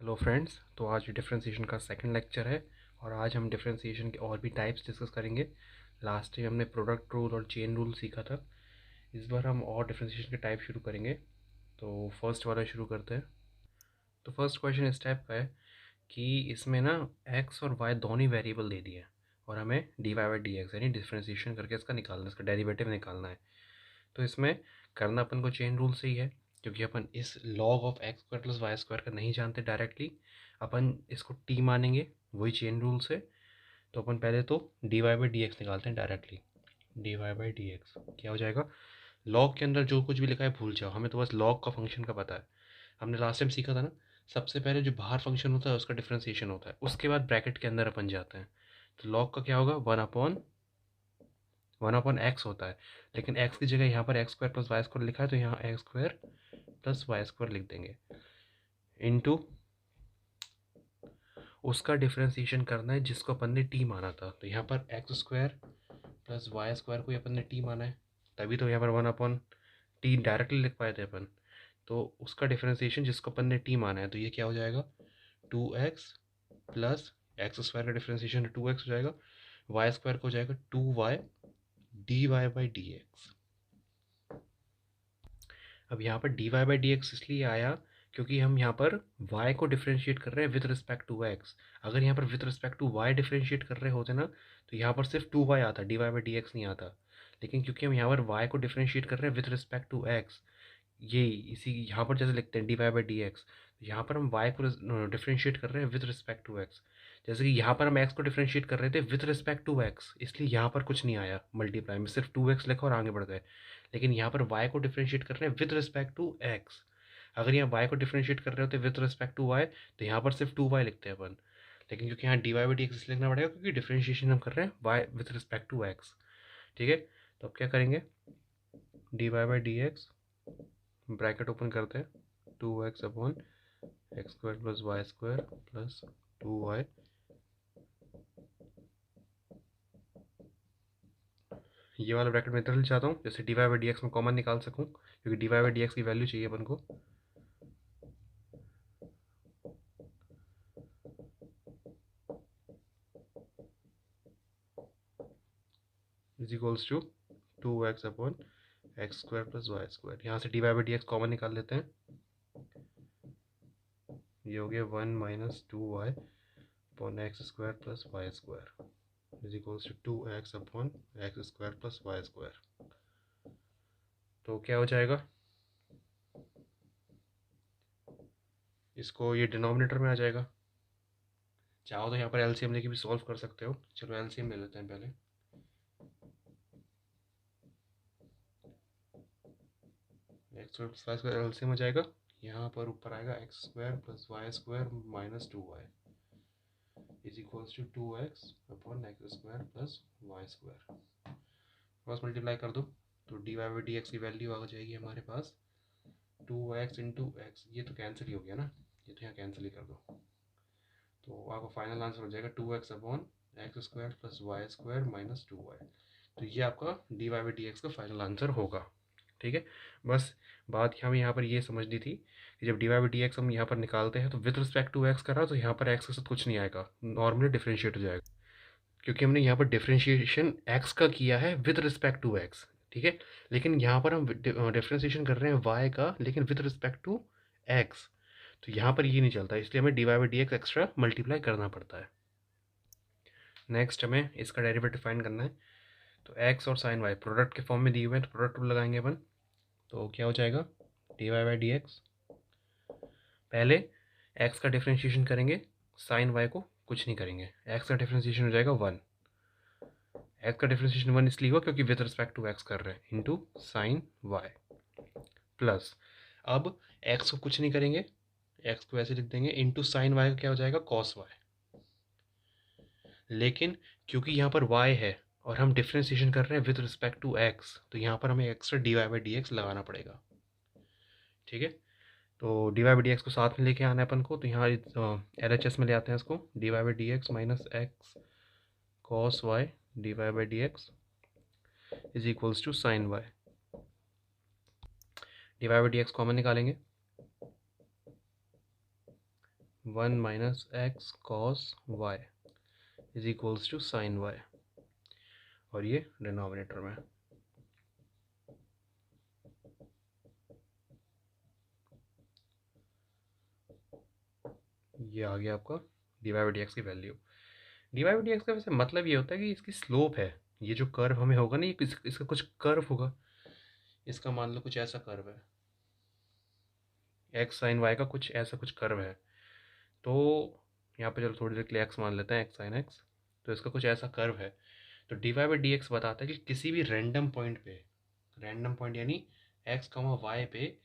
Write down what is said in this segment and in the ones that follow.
Hello friends, तो आज differentiation का सेकंड लेक्चर है और आज हम डिफरेंशिएशन के और भी टाइप्स डिस्कस करेंगे। लास्ट टाइम हमने प्रोडक्ट रूल और चेन रूल सीखा था। इस बार हम और डिफरेंशिएशन के टाइप शुरू करेंगे। तो फर्स्ट वाला शुरू करते हैं। तो फर्स्ट क्वेश्चन इस टाइप का है कि इसमें ना एक्स और वाई दोनों ही वेरिएबल दे दिए हैं और हमें d Y by D x यानी डिफरेंशिएशन करके इसका निकालना है, इसका डेरिवेटिव निकालना है। तो इसमें करना अपन को चेन रूल से ही है, क्योंकि अपन इस log of x square plus y square का नहीं जानते डायरेक्टली। अपन इसको टी मानेंगे वही चेन रूल से। तो अपन पहले तो D Y by D x निकालते हैं directly. D Y by D x क्या हो जाएगा? लॉग के अंदर जो कुछ भी लिखा है भूल जाओ, हमें तो बस लॉग का फंक्शन का पता है। हमने लास्ट टाइम सीखा था ना, सबसे पहले जो बाहर फंक्शन होता है उसका डिफ्रेंसिएशन होता है, उसके बाद ब्रैकेट के अंदर अपन जाते हैं। तो लॉग का क्या होगा? वन अपॉन एक्स होता है, लेकिन एक्स की जगह यहाँ पर x square plus y square लिखा है, तो यहाँ x square plus y square लिख देंगे। इनटू उसका डिफ्रेंसिएशन करना है जिसको अपन ने टी माना था। तो यहाँ पर x square plus y square को अपन ने टी माना है, तभी तो यहाँ पर वन अपॉन टी डायरेक्टली लिख पाए थे अपन। तो उसका डिफ्रेंसिएशन जिसको अपन ने टी माना है, तो ये क्या हो जाएगा? 2x प्लस एक्स स्क्वायर का डिफ्रेंसिएशन 2x हो जाएगा, वाई स्क्वायर को हो जाएगा 2y d Y by D x. अब यहाँ पर D Y by D x इसलिए आया क्योंकि हम यहाँ पर y को डिफ्रेंशिएट कर रहे हैं विद रिस्पेक्ट टू x। अगर यहाँ पर with respect to y differentiate कर रहे होते ना, तो यहाँ पर सिर्फ 2y आता, d Y by D x नहीं आता। लेकिन क्योंकि हम यहाँ पर y को डिफ्रेंशिएट कर रहे हैं विद रिस्पेक्ट टू x, ये इसी यहाँ पर जैसे लिखते हैं d Y by D x, तो यहाँ पर हम y को डिफ्रेंशिएट कर रहे हैं विद रिस्पेक्ट टू x। जैसे कि यहाँ पर हम x को डिफ्रेंशिएट कर रहे थे विद रिस्पेक्ट टू x, इसलिए यहाँ पर कुछ नहीं आया मल्टीप्लाई में, सिर्फ 2x लिखा और आगे बढ़ गए। लेकिन यहाँ पर y को डिफ्रेंशिएट कर रहे हैं विद रिस्पेक्ट टू x। अगर यहाँ y को डिफ्रेंशिएट कर रहे होते विद रिस्पेक्ट टू y, तो यहाँ पर सिर्फ 2y लिखते हैं अपन। लेकिन क्योंकि यहाँ d Y by D x लिखना पड़ेगा क्योंकि डिफ्रेंशिएशन हम कर रहे हैं y with respect to x। ठीक है, तो अब क्या करेंगे? D Y by D x bracket open करते हैं, 2x upon x square plus y square plus 2y। ये वाला ब्रैकेट मैं इधर चाहता हूँ जैसे d Y by D x में कॉमन निकाल सकूँ, क्योंकि d Y by D x की वैल्यू चाहिए अपन को। Is equals to 2x upon x square plus y square. यहाँ से d Y by D x common निकाल लेते हैं, ये हो गया 1 minus 2y upon x square plus y square is equals to 2x upon x square plus y square. तो क्या हो जाएगा? इसको ये डिनोमिनेटर में आ जाएगा। चाहो तो यहाँ पर एलसीएम लेके भी सॉल्व कर सकते हो। चलो एलसीएम ले लेते हैं पहले। X square plus y square LCM हो जाएगा, यहाँ पर ऊपर आएगा x square plus y square minus 2y is equals to 2x upon x square plus y square. Cross multiply कर दो तो D Y by D x की वैल्यू आ जाएगी हमारे पास 2x इंटू एक्स। ये तो कैंसिल ही हो गया ना, ये तो यहाँ कैंसिल ही कर दो, तो आपका फाइनल आंसर हो जाएगा 2x upon x square plus y square minus 2y। तो ये आपका D Y by D x का फाइनल आंसर होगा। ठीक है, बस बात हमें यहाँ पर ये समझनी थी कि जब d Y by D x हम यहाँ पर निकालते हैं तो विद रिस्पेक्ट टू एक्स कर रहा, तो यहाँ पर एक्स के साथ कुछ नहीं आएगा, नॉर्मली डिफ्रेंशिएट हो जाएगा, क्योंकि हमने यहाँ पर डिफ्रेंशिएशन एक्स का किया है विद रिस्पेक्ट टू एक्स। ठीक है, लेकिन यहाँ पर हम डिफ्रेंशिएशन कर रहे हैं वाई का, लेकिन विद रिस्पेक्ट टू एक्स, तो यहाँ पर ये नहीं चलता, इसलिए हमें d Y by D x extra multiply करना पड़ता है। नेक्स्ट हमें इसका डेरिवेटिव फाइंड करना है। तो एक्स और साइन वाई प्रोडक्ट के फॉर्म में दिए हुए हैं, तो प्रोडक्ट रूल लगाएंगे अपन। तो क्या हो जाएगा? D Y by D x, पहले एक्स का डिफ्रेंशिएशन करेंगे, साइन वाई को कुछ नहीं करेंगे। एक्स का डिफ्रेंशिएशन हो जाएगा 1, एक्स का डिफ्रेंशिएशन 1 इसलिए हुआ क्योंकि विद रिस्पेक्ट टू एक्स कर रहे हैं, इंटू साइन वाई प्लस, अब एक्स को कुछ नहीं करेंगे, एक्स को ऐसे लिख देंगे, इंटू साइन वाई का क्या हो जाएगा? Cos y. लेकिन क्योंकि यहाँ पर y है और हम डिफ्रेंशिएशन कर रहे हैं विद रिस्पेक्ट टू x, तो यहाँ पर हमें extra d Y by D x लगाना पड़ेगा। ठीक है, तो D Y by D x को साथ में लेके आना है अपन को, तो यहाँ एल एच एस में ले आते हैं इसको, D Y by D X minus X cos Y D Y by D x is equals to sine Y. D Y by D x common निकालेंगे, 1 minus X cos Y is equals to sine Y, और ये denominator में। ये आ गया आपका D Y by D x की value. D Y by D x का वैसे मतलब ये होता है कि इसकी स्लोप है, ये जो कर्व हमें होगा ना, ये इसका कुछ कर्व होगा, इसका मान लो कुछ ऐसा कर्व है, एक्स साइन वाई का कुछ ऐसा कुछ कर्व है। तो यहाँ पे चलो थोड़ी देर के लिए एक्स मान लेते हैं, एक्स साइन एक्स। तो इसका कुछ ऐसा कर्व है। तो D Y by D x बताता है कि किसी भी रैंडम पॉइंट पे, रैंडम पॉइंट यानी एक्स कॉमा वाई पे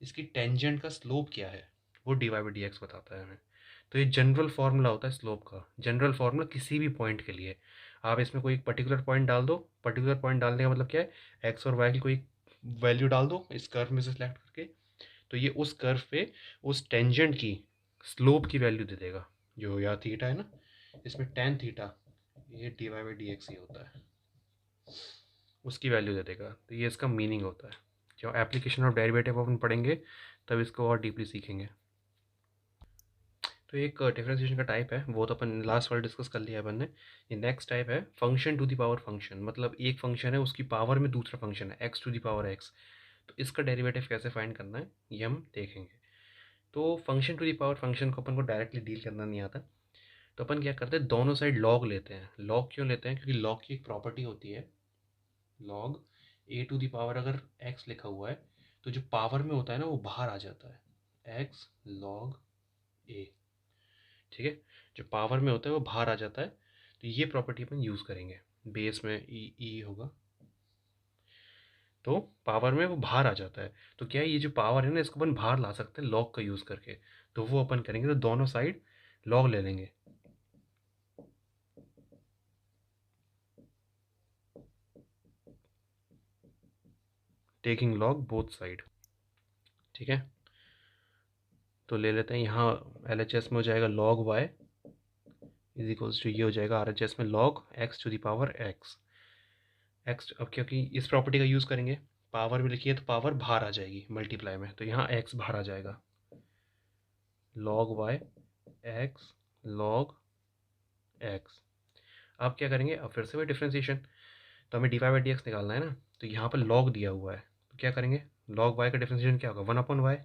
इसकी टेंजेंट का स्लोप क्या है, वो d Y by D x बताता है हमें। तो ये जनरल फार्मूला होता है स्लोप का, जनरल फार्मूला किसी भी पॉइंट के लिए। आप इसमें कोई एक पर्टिकुलर पॉइंट डाल दो, पर्टिकुलर पॉइंट डालने का मतलब क्या है, एक्स और वाई की कोई वैल्यू डाल दो इस कर्व में से सिलेक्ट करके, तो ये उस कर्व पे उस टेंजेंट की स्लोप की वैल्यू दे देगा। जो यहाँ थीटा है ना, इसमें टेन थीटा, ये D Y by D X ही होता है, उसकी वैल्यू दे देगा। तो ये इसका मीनिंग होता है। जो एप्लीकेशन ऑफ डेरिवेटिव अपन पढ़ेंगे तब इसको और डीपली सीखेंगे। तो एक डिफरेंशिएशन का टाइप है, वो तो अपन लास्ट वाला डिस्कस कर लिया है अपन ने। ये नेक्स्ट टाइप है function to the power function, मतलब एक फंक्शन है उसकी पावर में दूसरा फंक्शन है, x to the power x. तो इसका डेरिवेटिव कैसे फाइंड करना है ये हम देखेंगे। तो function to the power function को अपन को डायरेक्टली डील करना नहीं आता, तो अपन क्या करते हैं, दोनों साइड लॉग लेते हैं। लॉग क्यों लेते हैं, क्योंकि लॉग की एक प्रॉपर्टी होती है, log a to the power अगर एक्स लिखा हुआ है तो जो पावर में होता है ना वो बाहर आ जाता है, एक्स लॉग ए। ठीक है, जो पावर में होता है वो बाहर आ जाता है। तो ये प्रॉपर्टी अपन यूज़ करेंगे, बेस में ई होगा, तो पावर में वो बाहर आ जाता है। तो क्या है, ये जो पावर है ना इसको अपन बाहर ला सकते हैं लॉग का यूज़ करके। तो वो अपन करेंगे, तो दोनों साइड लॉग ले लेंगे। Taking log both side. ठीक है, तो ले लेते हैं, यहाँ एल एच एस में हो जाएगा log y is equals to, ये हो जाएगा आर एच एस में log x to the power x. X, अब क्योंकि इस प्रॉपर्टी का यूज़ करेंगे, पावर भी लिखिए तो पावर बाहर आ जाएगी मल्टीप्लाई में, तो यहाँ एक्स बाहर आ जाएगा, log y x log x. अब क्या करेंगे, अब फिर से वही डिफ्रेंसिएशन, तो हमें d Y by D x निकालना है ना, तो यहाँ पर लॉग दिया हुआ है, तो क्या करेंगे, लॉग वाई का डिफ्रेंसिएशन क्या होगा, वन अपॉन वाई।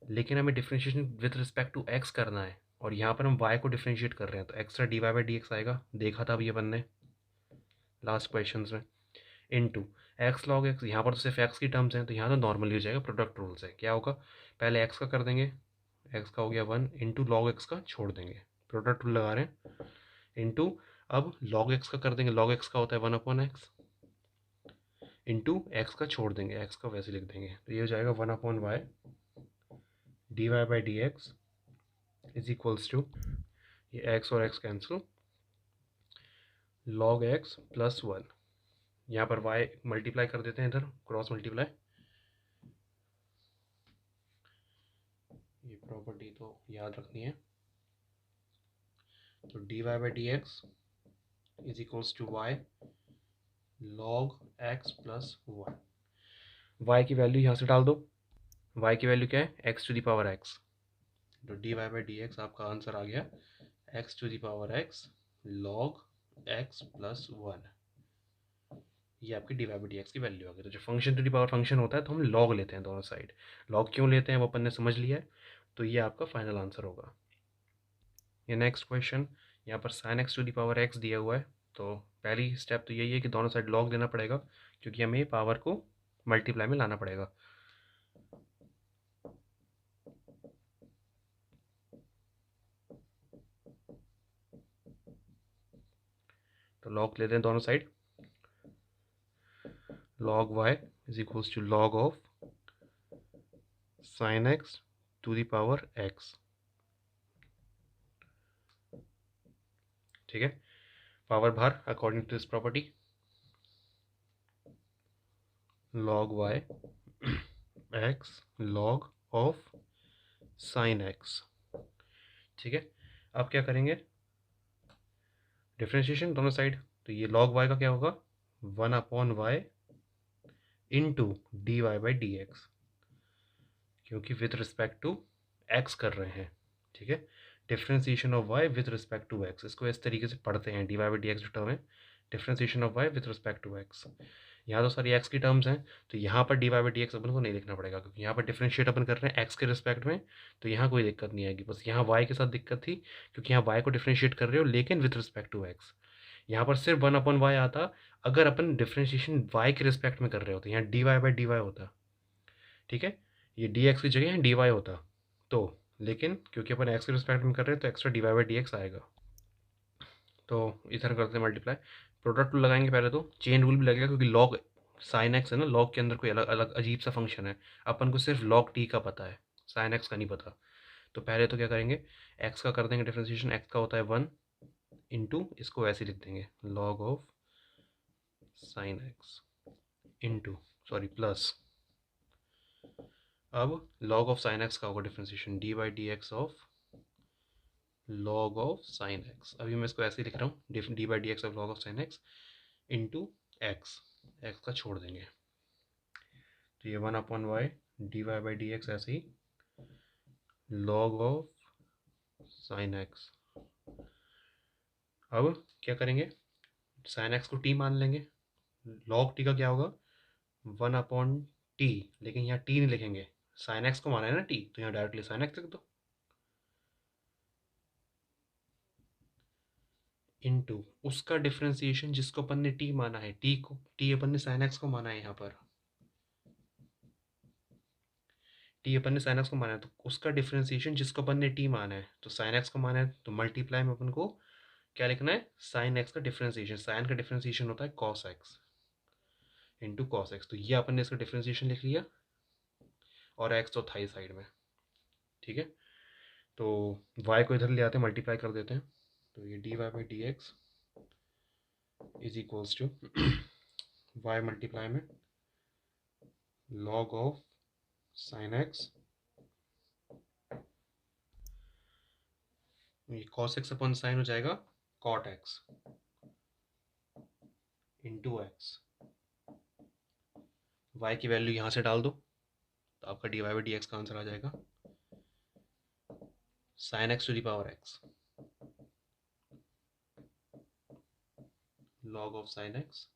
लेकिन हमें differentiation with respect to x करना है, और यहाँ पर हम वाई को डिफ्रेंशिएट कर रहे हैं, तो extra d Y by D x आएगा, देखा था अभी अपन ने लास्ट क्वेश्चन में। इनटू एक्स लॉग एक्स, यहाँ पर तो सिर्फ एक्स की टर्म्स हैं, तो यहाँ तो नॉर्मली हो जाएगा, प्रोडक्ट रूल्स है। क्या होगा, पहले एक्स का कर देंगे, एक्स का हो गया वन, इंटू लॉग एक्स का छोड़ देंगे, प्रोडक्ट रूल लगा रहे हैं, इंटू अब लॉग एक्स का कर देंगे, लॉग एक्स का होता है one upon x, into x का छोड़ देंगे, एक्स का वैसे लिख देंगे, तो ये हो जाएगा one upon y D Y by D x is equals to, ये एक्स और x cancel, log x plus one, यहाँ पर y मल्टीप्लाई कर देते हैं, इधर क्रॉस मल्टीप्लाई, ये प्रॉपर्टी तो याद रखनी है। तो D Y by D x is equals to Y log x plus one. Y की वैल्यू यहाँ से डाल दो, y की वैल्यू क्या है, x to the power x, तो D Y by D X आपका आंसर आ गया X to the power x log x plus one. ये आपकी D Y by D x की वैल्यू आ गई। तो जो function to the power function होता है तो हम लॉग लेते हैं दोनों साइड। लॉग क्यों लेते हैं वो अपन ने समझ लिया है, तो ये आपका फाइनल आंसर होगा। ये नेक्स्ट क्वेश्चन, यहाँ पर sine x to the power x दिया हुआ है, तो पहली स्टेप तो यही है कि दोनों साइड लॉग लेना पड़ेगा, क्योंकि हमें पावर को मल्टीप्लाई में लाना पड़ेगा। तो लॉग लेते हैं दोनों side, log y is equals to log of sin x to the power x। ठीक है, पावर बाहर according to this property, log y x log of sin x। ठीक है, अब क्या करेंगे, डिफ्रेंशिएशन दोनों साइड, तो ये log y का क्या होगा, one upon y into d Y by D x, क्योंकि विथ रिस्पेक्ट टू एक्स कर रहे हैं, ठीक है, differentiation of y with respect to x, इसको इस तरीके से पढ़ते हैं, d Y by D x जो टर्म है, differentiation of y with respect to x. यहाँ तो सारी एक्स की टर्म्स हैं, तो यहाँ पर D Y by D X अपन को नहीं लिखना पड़ेगा, क्योंकि यहाँ पर डिफ्रेंशिएट अपन कर रहे हैं एक्स के रिस्पेक्ट में, तो यहाँ कोई दिक्कत नहीं आएगी। बस यहाँ वाई के साथ दिक्कत थी, क्योंकि यहाँ वाई को डिफ्रेंशिएट कर रहे हो लेकिन विथ रिस्पेक्ट टू एक्स। यहाँ पर सिर्फ 1/y आता अगर अपन डिफ्रेंशिएशन y के रिस्पेक्ट में कर रहे होते, यहाँ d Y by d y होता, ठीक है, ये डी एक्स की जगह यहाँ डी वाई होता, तो लेकिन क्योंकि अपन एक्स के रिस्पेक्ट में कर रहे हैं तो extra d Y by D x आएगा। तो इधर करते हैं मल्टीप्लाई, प्रोडक्ट रूल लगाएंगे पहले, तो चेन रूल भी लगेगा, क्योंकि लॉग साइन एक्स है ना, लॉग के अंदर कोई अलग अलग अजीब सा फंक्शन है, अपन को सिर्फ लॉग टी का पता है, साइन एक्स का नहीं पता। तो पहले तो क्या करेंगे, एक्स का कर देंगे डिफ्रेंसिएशन, एक्स का होता है 1 इंटू, इसको ऐसे लिख देंगे log of sine x into, sorry plus, अब लॉग ऑफ साइन एक्स का होगा differentiation d by D x of log of sine x, अभी मैं इसको ऐसे ही लिख रहा हूँ, d by D x of log of sine x into x, x का छोड़ देंगे, तो ये 1/y d Y by D x, ऐसे ही लॉग ऑफ साइन एक्स। अब क्या करेंगे, साइन एक्स को टी मान लेंगे, लॉग टी का क्या होगा 1/t, लेकिन यहाँ टी नहीं लिखेंगे, साइन एक्स को माना है ना टी, तो यहाँ डायरेक्टली साइन एक्स लिख दो, इनटू उसका डिफ्रेंसिएशन जिसको अपन ने टी माना है, टी अपन ने साइन एक्स को माना है, यहाँ पर टी अपन ने साइन एक्स को माना है, तो उसका डिफ्रेंसिएशन जिसको अपन ने टी माना है, तो साइन एक्स को माना है, तो मल्टीप्लाई में अपन को क्या लिखना है, साइन एक्स का डिफ्रेंसिएशन, साइन का डिफ्रेंसिएशन होता है cos x into cos x, तो ये अपन ने इसका डिफ्रेंसिएशन लिख लिया, और एक्स तो था ही साइड में, ठीक है। तो y को इधर ले आते हैं, मल्टीप्लाई कर देते हैं, तो ये D Y by D x is equals to y multiply में लॉग ऑफ साइन एक्स, ये कॉस एक्स अपन साइन हो जाएगा cot x into x, y की वैल्यू यहाँ से डाल दो, तो आपका D Y by D x का आंसर आ जाएगा sine x to the power x log of sine x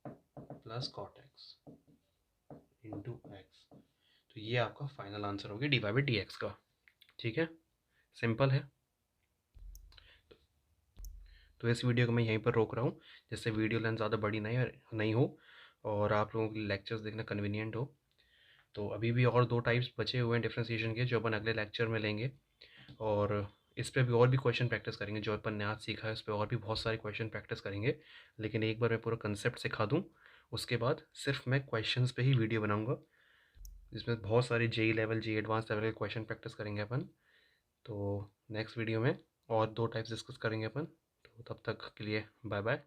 plus cot x into x, तो ये आपका फाइनल आंसर हो गया D Y by D x का, ठीक है, सिंपल है। तो इस वीडियो को मैं यहीं पर रोक रहा हूँ, जिससे वीडियो लेंथ ज़्यादा बड़ी नहीं हो और आप लोगों के लेक्चर्स देखना कन्वीनियंट हो। तो अभी भी और 2 टाइप्स बचे हुए हैं डिफ्रेंसिएशन के, जो अपन अगले लेक्चर में लेंगे, और इस पर भी और भी क्वेश्चन प्रैक्टिस करेंगे, जो अपन ने आज सीखा है उस पर और भी बहुत सारे क्वेश्चन प्रैक्टिस करेंगे, लेकिन एक बार मैं पूरा कंसेप्ट सिखा दूँ, उसके बाद सिर्फ मैं क्वेश्चंस पे ही वीडियो बनाऊँगा, जिसमें बहुत सारे JEE level, JEE advance level के क्वेश्चन प्रैक्टिस करेंगे अपन। तो नेक्स्ट वीडियो में और 2 टाइप्स डिस्कस करेंगे अपन, तो तब तक के लिए बाय बाय।